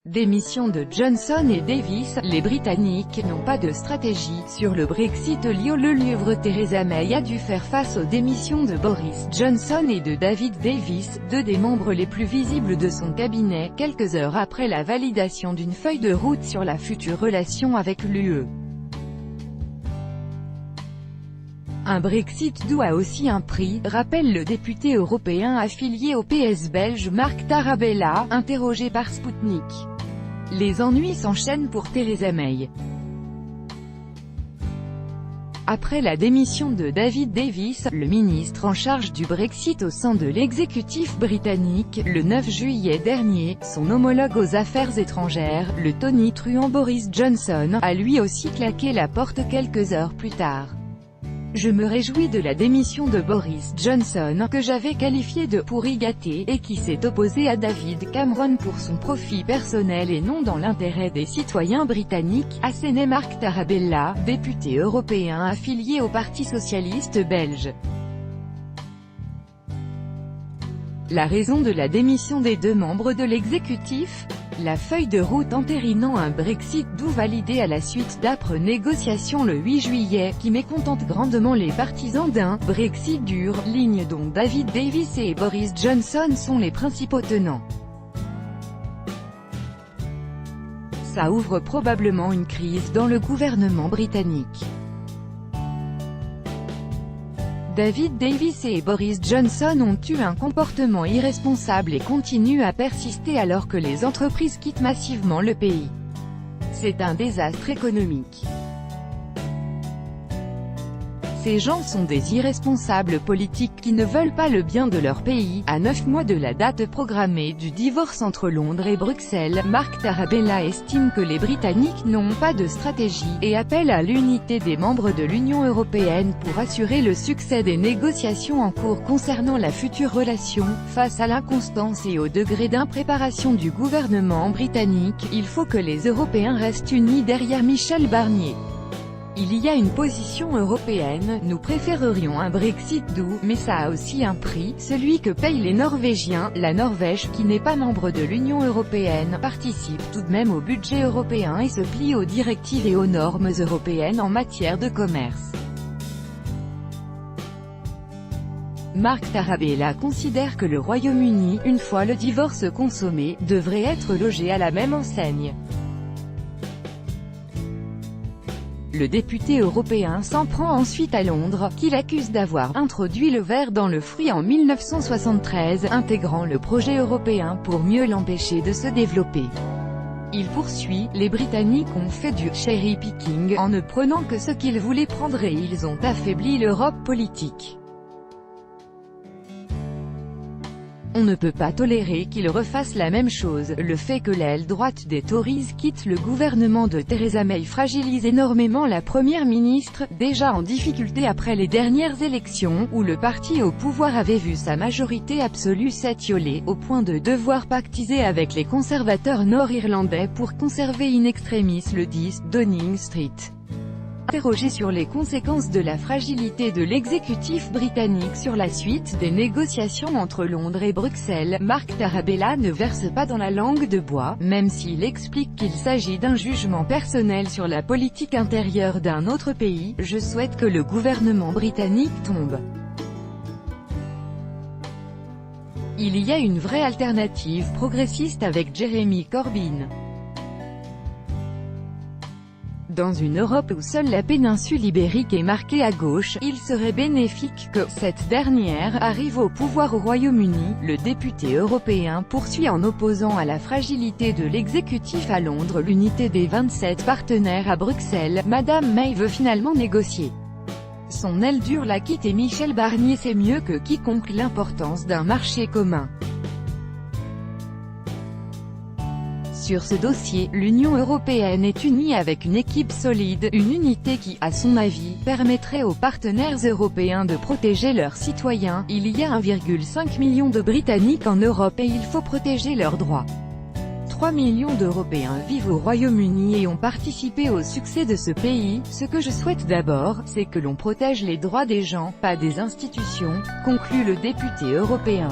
Démission de Johnson et Davis, les Britanniques n'ont pas de stratégie. Sur le Brexit, le livre Theresa May a dû faire face aux démissions de Boris Johnson et de David Davis, deux des membres les plus visibles de son cabinet, quelques heures après la validation d'une feuille de route sur la future relation avec l'UE. Un Brexit doux a aussi un prix, rappelle le député européen affilié au PS belge Marc Tarabella, interrogé par Sputnik. Les ennuis s'enchaînent pour Theresa May. Après la démission de David Davis, le ministre en charge du Brexit au sein de l'exécutif britannique, le 9 juillet dernier, son homologue aux affaires étrangères, le tonitruant Boris Johnson, a lui aussi claqué la porte quelques heures plus tard. Je me réjouis de la démission de Boris Johnson, que j'avais qualifié de « pourri gâté » et qui s'est opposé à David Cameron pour son profit personnel et non dans l'intérêt des citoyens britanniques, assénait Marc Tarabella, député européen affilié au Parti socialiste belge. La raison de la démission des deux membres de l'exécutif ? La feuille de route entérinant un Brexit doux validé à la suite d'âpres négociations le 8 juillet, qui mécontente grandement les partisans d'un « Brexit dur », ligne dont David Davis et Boris Johnson sont les principaux tenants. Ça ouvre probablement une crise dans le gouvernement britannique. David Davis et Boris Johnson ont eu un comportement irresponsable et continuent à persister alors que les entreprises quittent massivement le pays. C'est un désastre économique. Ces gens sont des irresponsables politiques qui ne veulent pas le bien de leur pays. À 9 mois de la date programmée du divorce entre Londres et Bruxelles, Marc Tarabella estime que les Britanniques n'ont pas de stratégie, et appelle à l'unité des membres de l'Union européenne pour assurer le succès des négociations en cours concernant la future relation. Face à l'inconstance et au degré d'impréparation du gouvernement britannique, il faut que les Européens restent unis derrière Michel Barnier. Il y a une position européenne, nous préférerions un Brexit doux, mais ça a aussi un prix, celui que payent les Norvégiens. La Norvège, qui n'est pas membre de l'Union européenne, participe tout de même au budget européen et se plie aux directives et aux normes européennes en matière de commerce. Marc Tarabella considère que le Royaume-Uni, une fois le divorce consommé, devrait être logé à la même enseigne. Le député européen s'en prend ensuite à Londres, qu'il accuse d'avoir introduit le ver dans le fruit en 1973, intégrant le projet européen pour mieux l'empêcher de se développer. Il poursuit, les Britanniques ont fait du « cherry picking » en ne prenant que ce qu'ils voulaient prendre et ils ont affaibli l'Europe politique. On ne peut pas tolérer qu'ils refassent la même chose. Le fait que l'aile droite des Tories quitte le gouvernement de Theresa May fragilise énormément la première ministre, déjà en difficulté après les dernières élections, où le parti au pouvoir avait vu sa majorité absolue s'étioler, au point de devoir pactiser avec les conservateurs nord-irlandais pour conserver in extremis le 10 Downing Street. Interrogé sur les conséquences de la fragilité de l'exécutif britannique sur la suite des négociations entre Londres et Bruxelles, Marc Tarabella ne verse pas dans la langue de bois, même s'il explique qu'il s'agit d'un jugement personnel sur la politique intérieure d'un autre pays. Je souhaite que le gouvernement britannique tombe. Il y a une vraie alternative progressiste avec Jeremy Corbyn. Dans une Europe où seule la péninsule ibérique est marquée à gauche, il serait bénéfique que cette dernière arrive au pouvoir au Royaume-Uni. Le député européen poursuit en opposant à la fragilité de l'exécutif à Londres l'unité des 27 partenaires à Bruxelles. Madame May veut finalement négocier. Son aile dure la quitte et Michel Barnier sait mieux que quiconque l'importance d'un marché commun. Sur ce dossier, l'Union européenne est unie avec une équipe solide, une unité qui, à son avis, permettrait aux partenaires européens de protéger leurs citoyens. Il y a 1,5 million de Britanniques en Europe et il faut protéger leurs droits. 3 millions d'Européens vivent au Royaume-Uni et ont participé au succès de ce pays. Ce que je souhaite d'abord, c'est que l'on protège les droits des gens, pas des institutions, conclut le député européen.